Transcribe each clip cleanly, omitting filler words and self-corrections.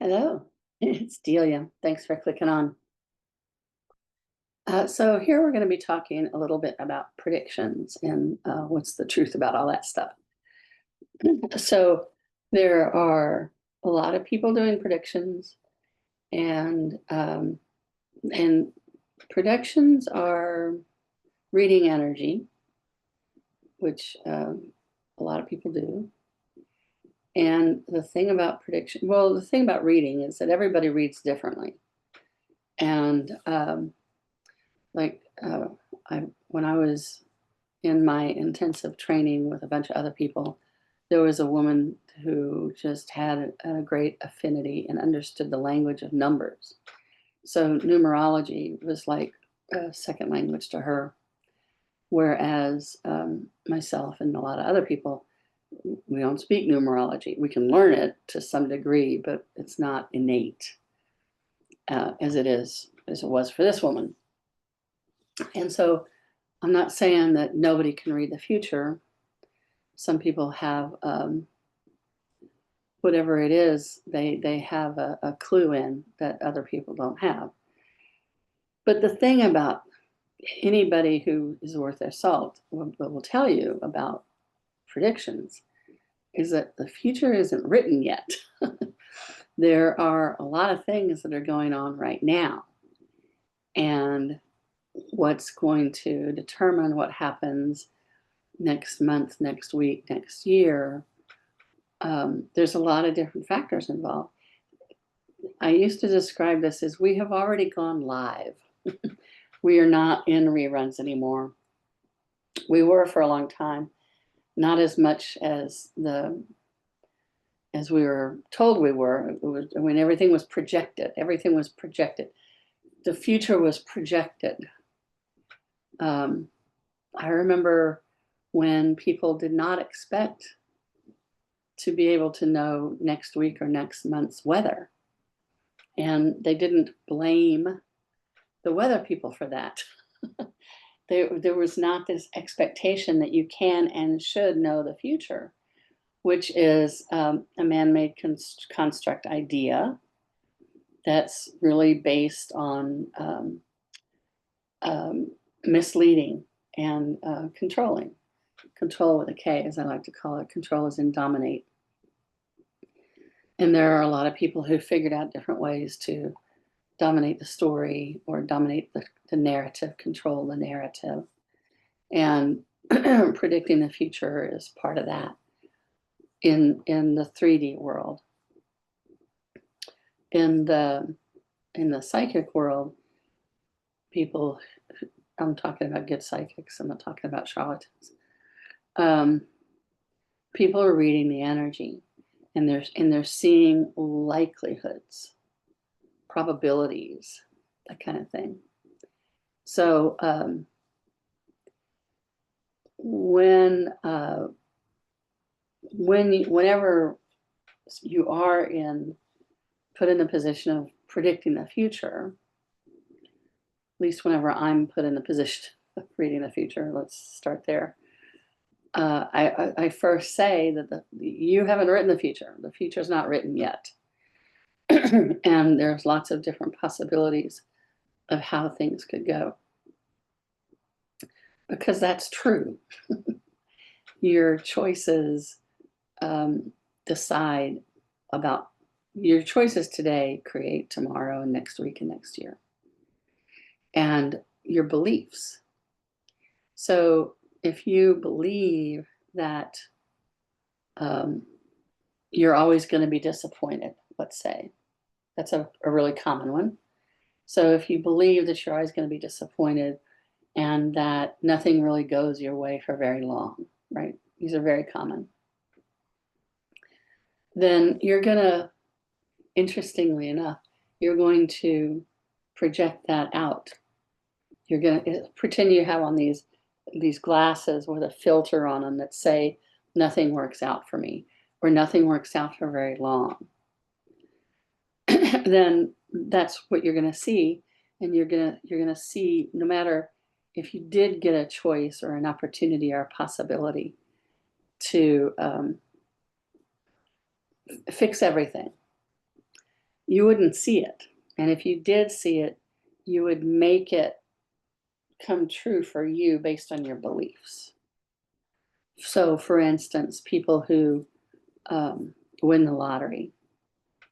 Hello, it's Delia. Thanks for clicking on. So here we're going to be talking a little bit about predictions and what's the truth about all that stuff. So there are a lot of people doing predictions, and and predictions are reading energy, which a lot of people do. And the thing about the thing about reading is that everybody reads differently. And like when I was in my intensive training with a bunch of other people, there was a woman who just had a great affinity and understood the language of numbers. So numerology was like a second language to her, whereas myself and a lot of other people, we don't speak numerology. We can learn it to some degree, but it's not innate as it was for this woman. And so I'm not saying that nobody can read the future. Some people have whatever it is, they have a clue in that other people don't have. But the thing about anybody who is worth their salt will tell you about predictions is that the future isn't written yet. There are a lot of things that are going on right now. And what's going to determine what happens next month, next week, next year, there's a lot of different factors involved. I used to describe this as we have already gone live. We are not in reruns anymore. We were for a long time, not as much as we were told we were. When everything was projected. Everything was projected. The future was projected. I remember when people did not expect to be able to know next week or next month's weather. And they didn't blame the weather people for that. There was not this expectation that you can and should know the future, which is a man-made construct idea that's really based on misleading and controlling. Control with a K, as I like to call it. Control is in dominate. And there are a lot of people who figured out different ways to dominate the story or dominate the narrative, control the narrative. And predicting the future is part of that in the 3D world. In the psychic world, people, I'm talking about good psychics, I'm not talking about charlatans. People are reading the energy, and they're seeing likelihoods, probabilities, that kind of thing. So whenever you are put in the position of predicting the future, at least whenever I'm put in the position of reading the future, let's start there. I first say that you haven't written the future. The future is not written yet. And there's lots of different possibilities of how things could go. Because that's true. Your choices decide about your choices today create tomorrow and next week and next year. And your beliefs. So if you believe that you're always going to be disappointed, let's say, that's a really common one. So if you believe that you're always going to be disappointed and that nothing really goes your way for very long, right? These are very common. Then you're going to, interestingly enough, you're going to project that out. You're going to pretend you have on these glasses with a filter on them that say nothing works out for me or nothing works out for very long. Then that's what you're going to see, and you're going to see, no matter if you did get a choice or an opportunity or a possibility to fix everything, you wouldn't see it. And if you did see it, you would make it come true for you based on your beliefs. So, for instance, people who win the lottery,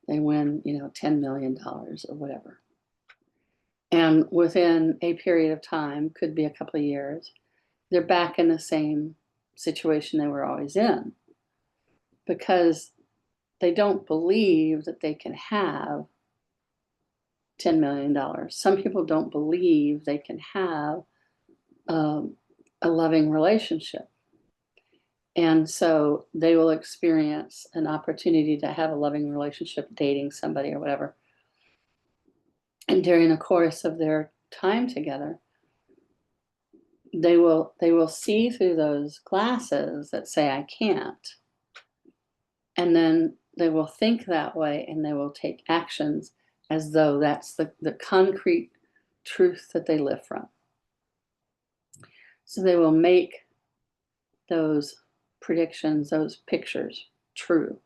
they win, $10 million or whatever. And within a period of time, could be a couple of years, they're back in the same situation they were always in, because they don't believe that they can have $10 million. Some people don't believe they can have a loving relationship. And so they will experience an opportunity to have a loving relationship, dating somebody or whatever. And during the course of their time together, they will see through those glasses that say, I can't. And then they will think that way, and they will take actions as though that's the concrete truth that they live from. So they will make those predictions, those pictures, true.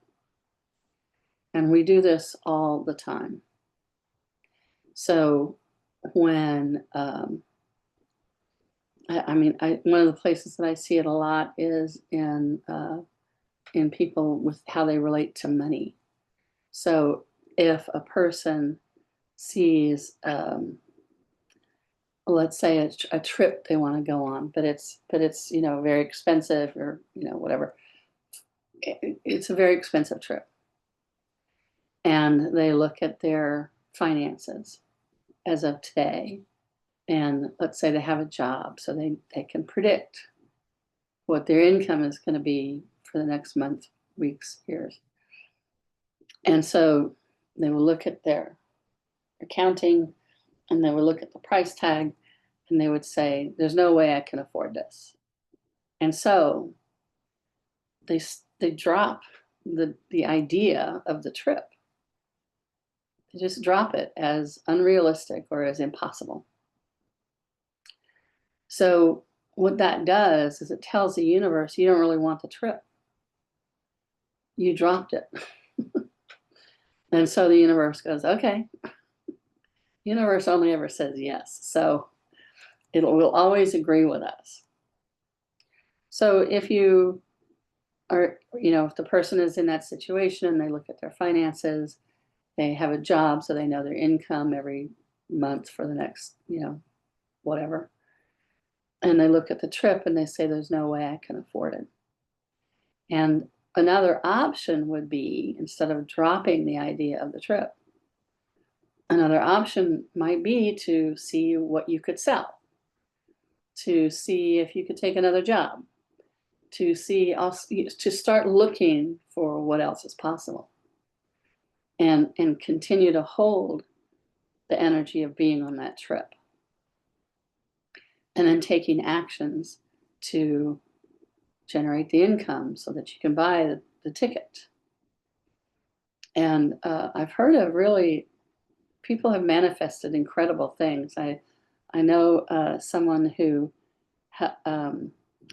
And we do this all the time. So when, one of the places that I see it a lot is in people with how they relate to money. So if a person sees, let's say a trip they want to go on, but it's very expensive, or whatever. It's a very expensive trip, and they look at their finances as of today, and let's say they have a job, so they can predict what their income is going to be for the next month, weeks, years. And so they will look at their accounting, and they will look at the price tag, and they would say, there's no way I can afford this. And so they drop the idea of the trip. They just drop it as unrealistic or as impossible. So what that does is it tells the universe, you don't really want the trip. You dropped it. And so the universe goes, okay. The universe only ever says yes. So it will always agree with us. So if you are, if the person is in that situation and they look at their finances, they have a job, so they know their income every month for the next, whatever. And they look at the trip and they say, there's no way I can afford it. And another option would be, instead of dropping the idea of the trip, another option might be to see what you could sell, to see if you could take another job, to start looking for what else is possible, and continue to hold the energy of being on that trip, and then taking actions to generate the income so that you can buy the ticket. And I've heard of people have manifested incredible things. I know someone who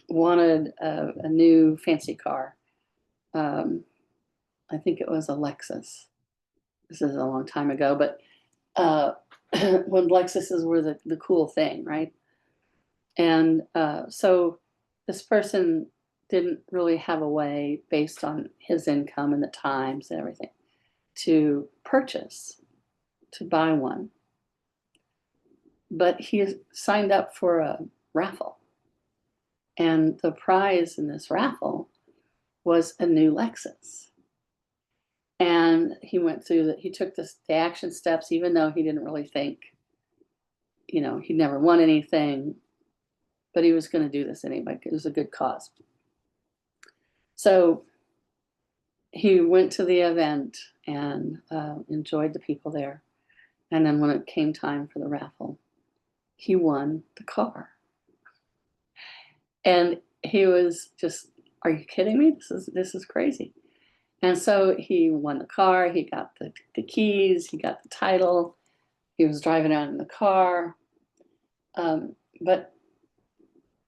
wanted a new fancy car. I think it was a Lexus. This is a long time ago, but when Lexuses were the cool thing, right? And so this person didn't really have a way, based on his income and the times and everything, to buy one. But he signed up for a raffle. And the prize in this raffle was a new Lexus. And he went through he took the action steps, even though he didn't really think, he never won anything, but he was going to do this anyway. It was a good cause. So he went to the event and enjoyed the people there. And then when it came time for the raffle, he won the car. And he was just, are you kidding me? This is crazy. And so he won the car, he got the keys, he got the title, he was driving around in the car. But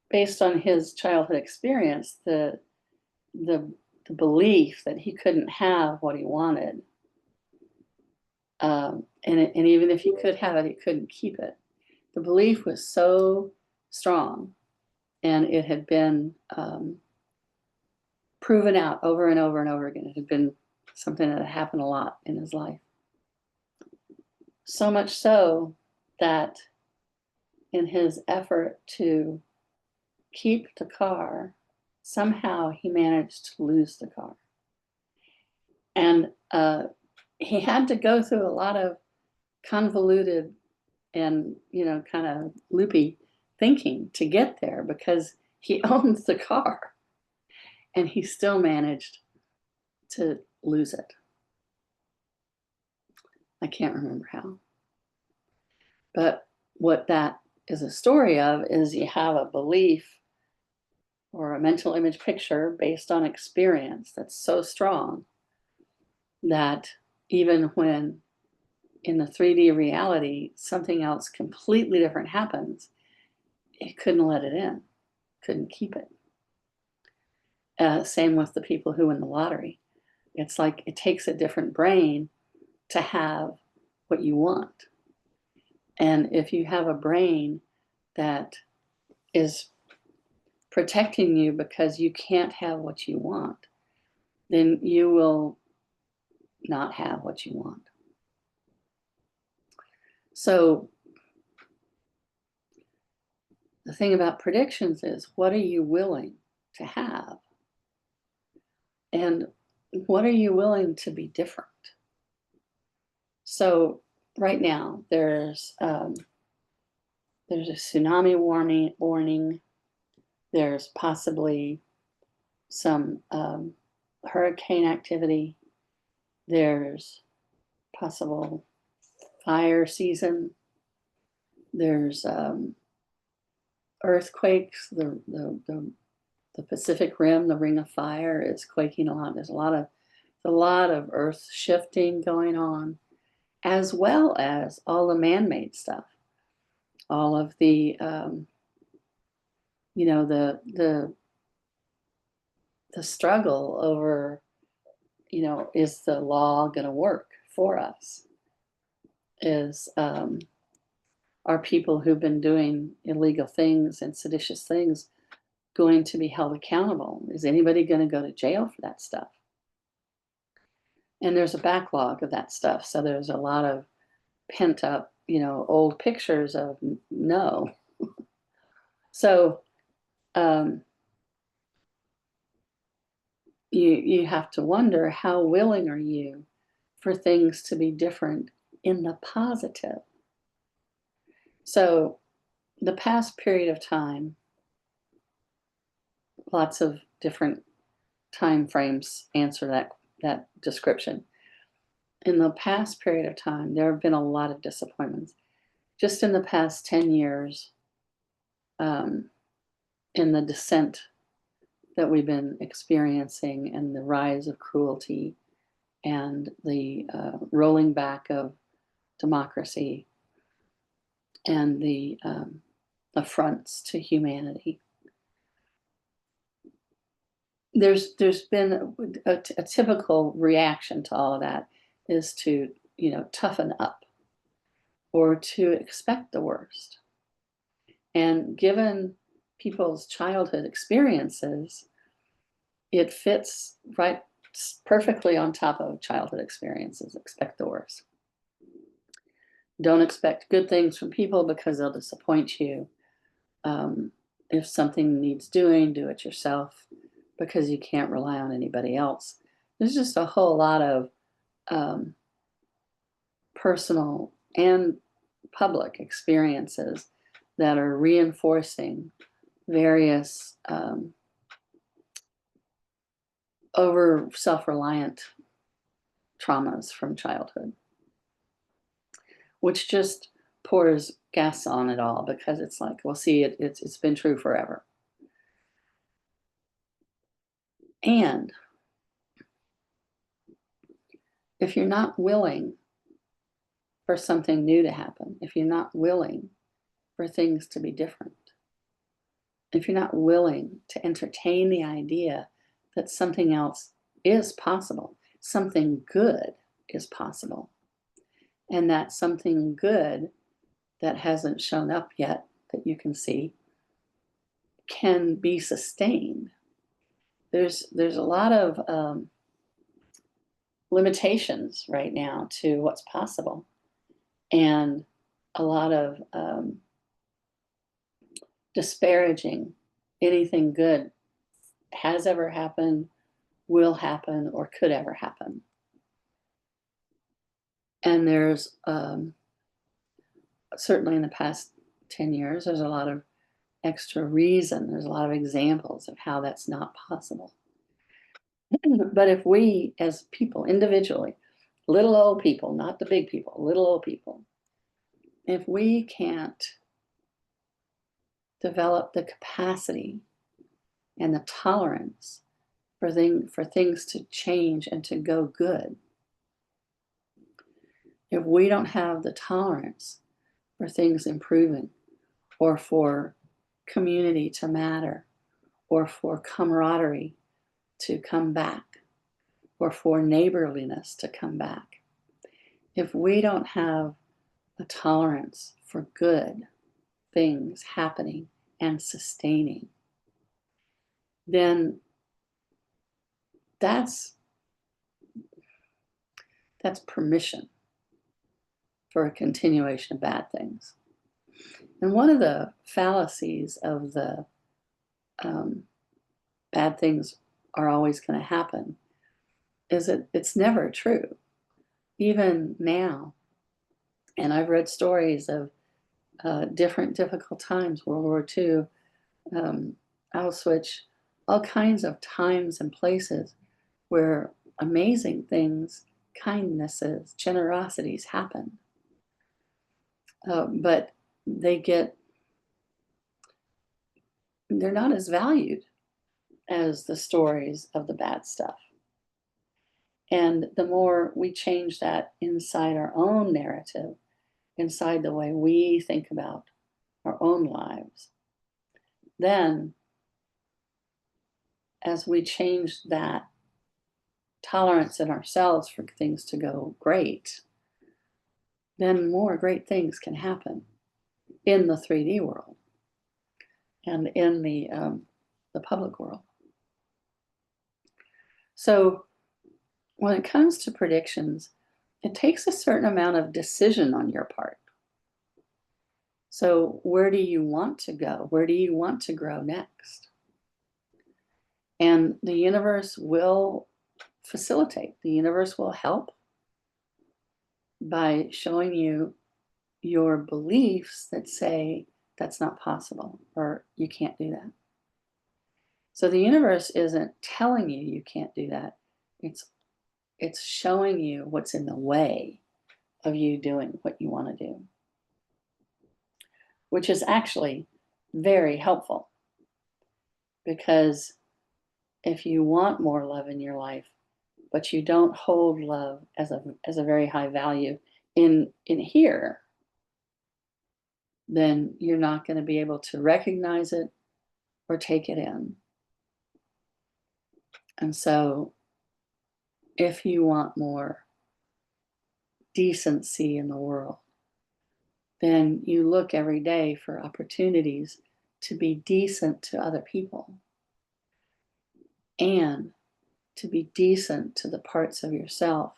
based on his childhood experience, the belief that he couldn't have what he wanted And even if you could have it, you couldn't keep it. The belief was so strong, and it had been proven out over and over and over again. It had been something that had happened a lot in his life. So much so that in his effort to keep the car, somehow he managed to lose the car. And he had to go through a lot of convoluted and, kind of loopy thinking to get there, because he owns the car and he still managed to lose it. I can't remember how. But what that is a story of is you have a belief or a mental image picture based on experience that's so strong that even when in the 3D reality something else completely different happens, it couldn't let it in, couldn't keep it. Same with the people who win the lottery. It's like it takes a different brain to have what you want. And if you have a brain that is protecting you because you can't have what you want, then you will not have what you want. So the thing about predictions is, what are you willing to have? And what are you willing to be different? So right now there's a tsunami warning. There's possibly some hurricane activity. There's possible fire season. There's earthquakes. The Pacific Rim, the Ring of Fire, is quaking a lot. There's a lot of earth shifting going on, as well as all the man-made stuff, all of the the struggle over, is the law going to work for us? Are people who've been doing illegal things and seditious things going to be held accountable? Is anybody going to go to jail for that stuff? And there's a backlog of that stuff. So there's a lot of pent up, old pictures of no. So you have to wonder, how willing are you for things to be different in the positive? So the past period of time, lots of different time frames answer that description. In the past period of time, there have been a lot of disappointments. Just in the past 10 years, in the descent that we've been experiencing, and the rise of cruelty and the rolling back of democracy and the affronts to humanity, there's been a typical reaction to all of that is to toughen up or to expect the worst. And given people's childhood experiences, it fits right perfectly on top of childhood experiences. Expect the worst. Don't expect good things from people because they'll disappoint you. If something needs doing, do it yourself because you can't rely on anybody else. There's just a whole lot of personal and public experiences that are reinforcing various over self-reliant traumas from childhood, which just pours gas on it all, because it's like, well, see, it's been true forever. And if you're not willing for something new to happen, if you're not willing for things to be different, if you're not willing to entertain the idea that something else is possible, something good is possible, and that something good that hasn't shown up yet that you can see can be sustained. There's a lot of limitations right now to what's possible, and a lot of disparaging anything good has ever happened, will happen, or could ever happen. And there's certainly in the past 10 years, there's a lot of extra reason, there's a lot of examples of how that's not possible. But if we as people individually, little old people, not the big people, little old people, if we can't develop the capacity and the tolerance for things to change and to go good, if we don't have the tolerance for things improving, or for community to matter, or for camaraderie to come back, or for neighborliness to come back, if we don't have a tolerance for good things happening and sustaining, then that's permission for a continuation of bad things. And one of the fallacies of the bad things are always going to happen is that it's never true. Even now, and I've read stories of different difficult times, World War II, Auschwitz, all kinds of times and places where amazing things, kindnesses, generosities happen. But they're not as valued as the stories of the bad stuff. And the more we change that inside our own narrative, inside the way we think about our own lives, then as we change that tolerance in ourselves for things to go great, then more great things can happen in the 3D world and in the public world. So when it comes to predictions, it takes a certain amount of decision on your part. So where do you want to go? Where do you want to grow next? And the universe will facilitate. The universe will help by showing you your beliefs that say that's not possible or you can't do that. So the universe isn't telling you you can't do that. It's showing you what's in the way of you doing what you want to do, which is actually very helpful, because if you want more love in your life, but you don't hold love as a very high value in here, then you're not going to be able to recognize it or take it in. And so if you want more decency in the world, then you look every day for opportunities to be decent to other people and to be decent to the parts of yourself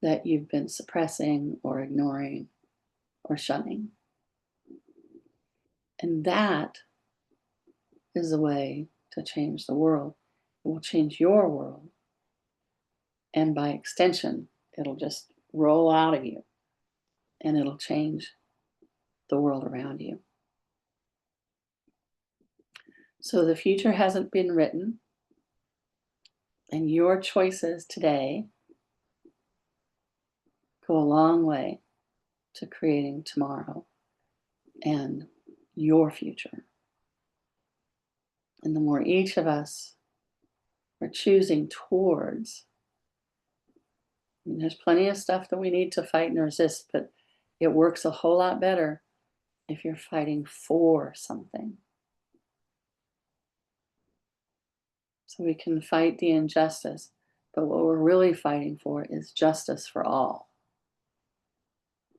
that you've been suppressing or ignoring or shunning. And that is the way to change the world. It will change your world. And by extension, it'll just roll out of you and it'll change the world around you. So the future hasn't been written, and your choices today go a long way to creating tomorrow and your future. And the more each of us are choosing towards, I mean, there's plenty of stuff that we need to fight and resist, but it works a whole lot better if you're fighting for something. So we can fight the injustice, but what we're really fighting for is justice for all.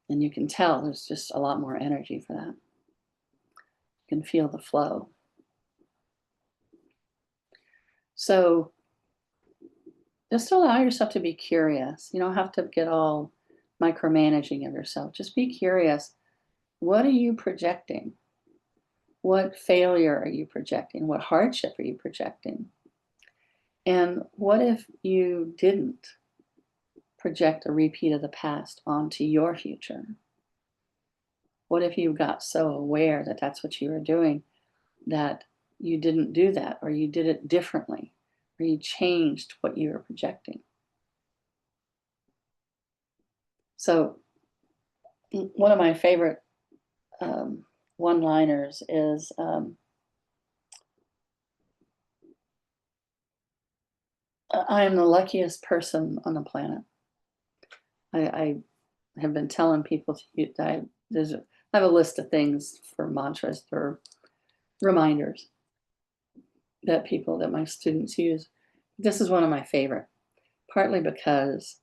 And you can tell there's just a lot more energy for that. You can feel the flow. So just allow yourself to be curious. You don't have to get all micromanaging of yourself. Just be curious. What are you projecting? What failure are you projecting? What hardship are you projecting? And what if you didn't project a repeat of the past onto your future? What if you got so aware that that's what you were doing that you didn't do that, or you did it differently, or you changed what you were projecting? So one of my favorite one-liners is, I am the luckiest person on the planet. I have been telling people to use, I have a list of things for mantras or reminders that my students use. This is one of my favorite, partly because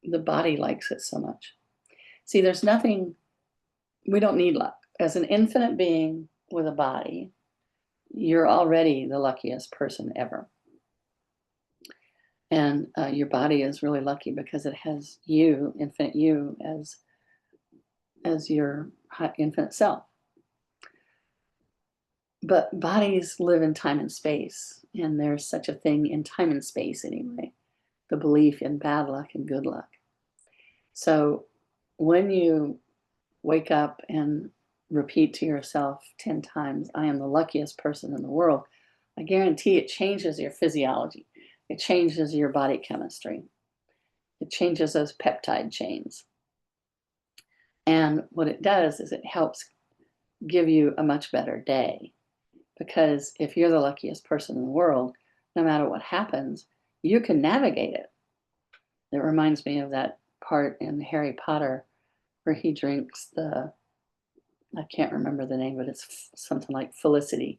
the body likes it so much. See, there's nothing, we don't need luck. As an infinite being with a body, you're already the luckiest person ever. And your body is really lucky because it has you, infinite you, as your infinite self. But bodies live in time and space, and there's such a thing in time and space anyway, the belief in bad luck and good luck. So when you wake up and repeat to yourself 10 times, I am the luckiest person in the world, I guarantee it changes your physiology. It changes your body chemistry. It changes those peptide chains. And what it does is it helps give you a much better day. Because if you're the luckiest person in the world, no matter what happens, you can navigate it. It reminds me of that part in Harry Potter where he drinks I can't remember the name, but it's something like Felicity,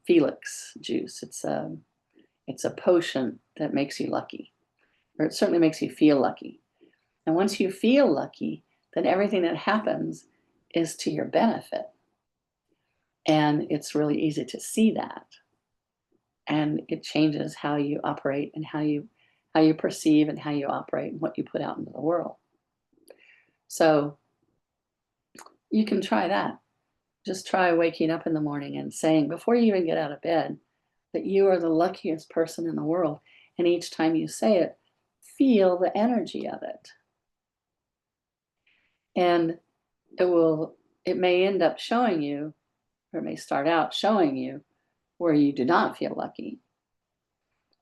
Felix juice. It's a potion that makes you lucky, or it certainly makes you feel lucky. And once you feel lucky, then everything that happens is to your benefit. And it's really easy to see that. And it changes how you operate and how you perceive and how you operate and what you put out into the world. So you can try that. Just try waking up in the morning and saying, before you even get out of bed, that you are the luckiest person in the world. And each time you say it, feel the energy of it. And it may end up showing you, or it may start out showing you where you do not feel lucky.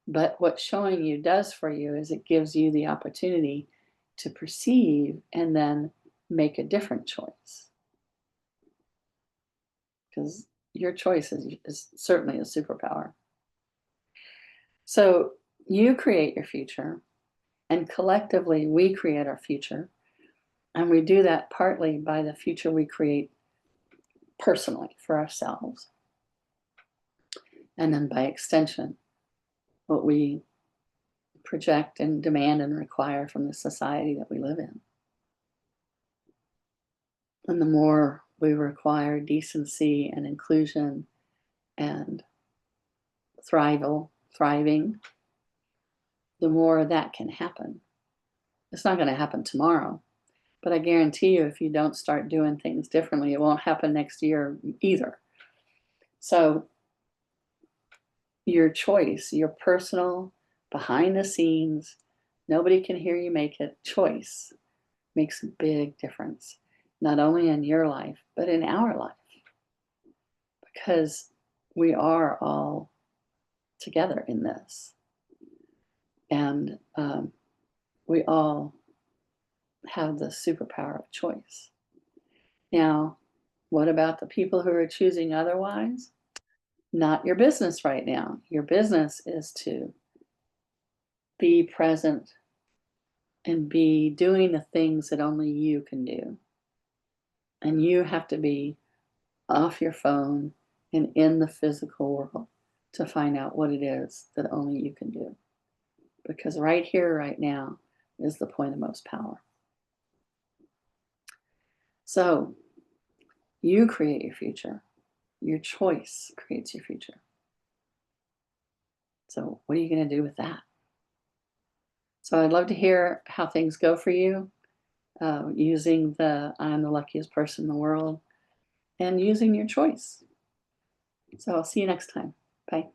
But what showing you does for you is it gives you the opportunity to perceive and then make a different choice. Because your choice is certainly a superpower. So you create your future, and collectively we create our future. And we do that partly by the future we create personally for ourselves. And then by extension, what we project and demand and require from the society that we live in. And the more we require decency and inclusion and thriving, the more that can happen. It's not going to happen tomorrow, but I guarantee you if you don't start doing things differently, it won't happen next year either. So your choice, your personal, behind the scenes, nobody can hear you make it choice makes a big difference, not only in your life, but in our life. Because we are all together in this. And we all have the superpower of choice. Now, what about the people who are choosing otherwise? Not your business right now. Your business is to be present and be doing the things that only you can do. And you have to be off your phone and in the physical world to find out what it is that only you can do. Because right here, right now, is the point of most power. So you create your future. Your choice creates your future. So what are you going to do with that? So I'd love to hear how things go for you using the I'm the luckiest person in the world and using your choice. So I'll see you next time. Bye.